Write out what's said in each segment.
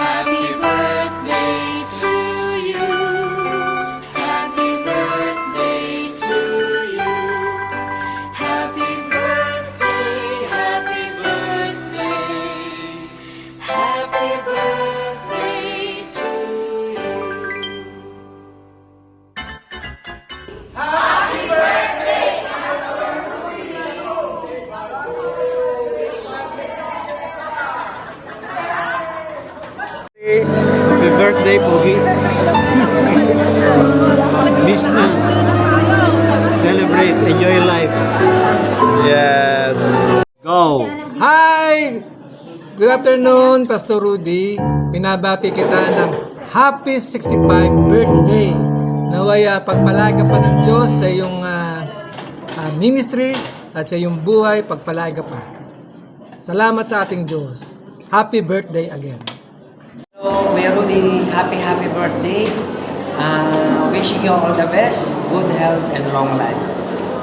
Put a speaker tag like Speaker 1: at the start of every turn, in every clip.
Speaker 1: Happy birthday to you. Happy birthday to you. Happy birthday, happy birthday. Happy birthday to you.
Speaker 2: Happy birthday, Pogi. Miss na. Celebrate, enjoy life.
Speaker 3: Yes.
Speaker 2: Go!
Speaker 4: Hi! Good afternoon, Pastor Rudy. Pinabati kita ng Happy 65 birthday. Naway pagpalaga pa ng Diyos sa iyong ministry at sa iyong buhay, pagpalaga pa. Salamat sa ating Diyos. Happy birthday again.
Speaker 5: So, Kuya Rudy, happy birthday. Wishing you all the best, good health, and long life.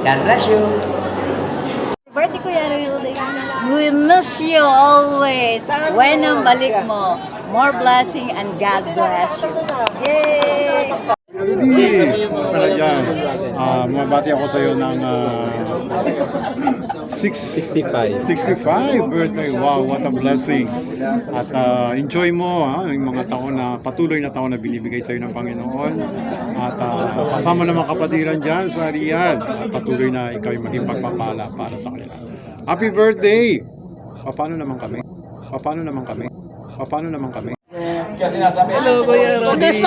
Speaker 5: God bless you.
Speaker 6: Birthday Kuya Rudy. We miss you always. When ang balik mo, more blessing and God bless you. Yay!
Speaker 7: Sana dyan. Mabati ako sa iyo ng 65 birthday. Wow, what a blessing. At enjoy mo yung mga taon na patuloy na taon na binibigay sa iyo ng Panginoon. At kasama ng mga kapatiran dyan sa Riyadh. At patuloy na ikaw yung maging pagpapala para sa kanila. Happy birthday! Paano naman kami?
Speaker 2: Hello, Kuya Rodi.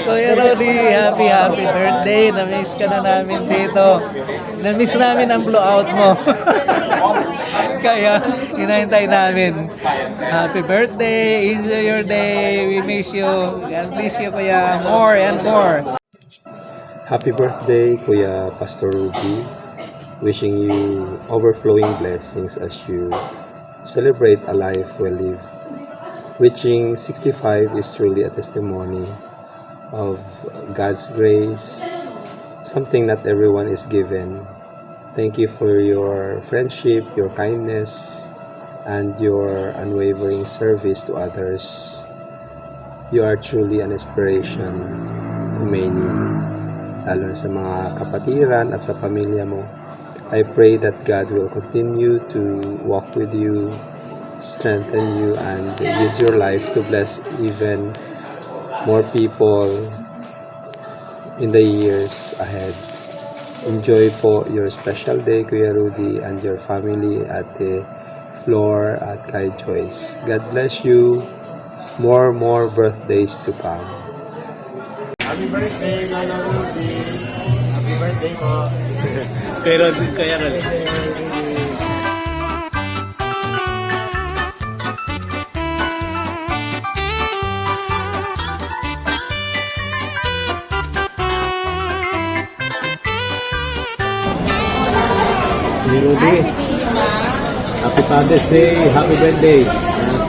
Speaker 2: Kuya Rodi, happy birthday. Na-miss ka na namin dito. Na-miss namin ang blowout mo. Kaya, hinahintay namin. Happy birthday. Enjoy your day. We miss you. God bless you, Kuya. More and more.
Speaker 3: Happy birthday, Kuya Pastor Ruby. Wishing you overflowing blessings as you celebrate a life well lived. Reaching 65 is truly a testimony of God's grace, something not everyone is given. Thank you for your friendship, your kindness, and your unwavering service to others. You are truly an inspiration to many, lalo sa mga kapatiran at sa pamilya mo. I pray that God will continue to walk with you, strengthen you, and use your life to bless even more people in the years ahead. Enjoy po your special day, Kuya Rudy, and your family at the Floor at Kay Joyce. God bless you. More birthdays to come.
Speaker 7: Happy birthday, Lolo Rudy. Happy birthday po.
Speaker 2: Pero, Kuya Rodi. Rudy, happy Father's Day, happy birthday.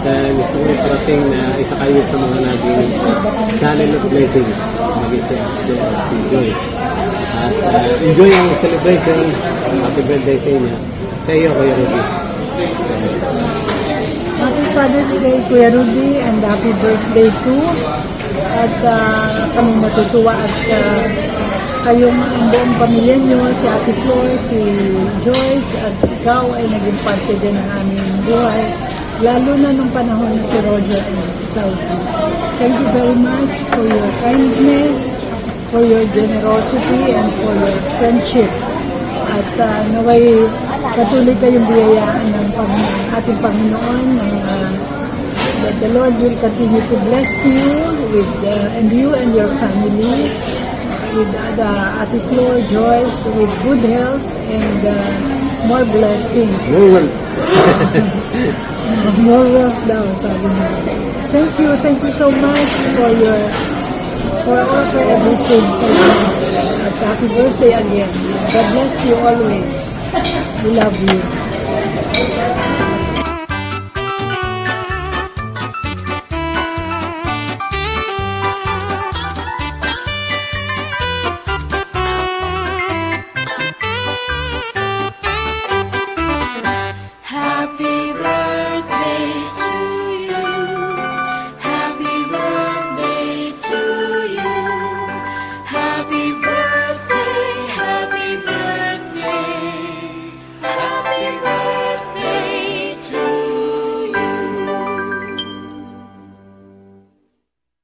Speaker 2: At gusto ko parating na isa kayo sa mga naging channel of blessings. Maging si Joyce. At enjoy ang celebration. Happy birthday sa inyo. Sa iyo, Kuya Rudy.
Speaker 8: Happy Father's Day, Kuya Rudy, and happy birthday too. At kami matutuwa at kayong ang buong pamilya nyo, si Ate Flor, si Joyce, at ikaw ay naging parte din ng aming buhay, lalo na nung panahon na si Roger and society. Thank you very much for your kindness, for your generosity, and for your friendship. At naway patuloy kayong biyayaan ng ating Panginoon, that the Lord will continue to bless you with and you and your family, with the Ate Flor, Joyce, with good health and more blessings. More wealth daw, sabi niya. Thank you so much for everything. So, at happy birthday again. God bless you always. We love you.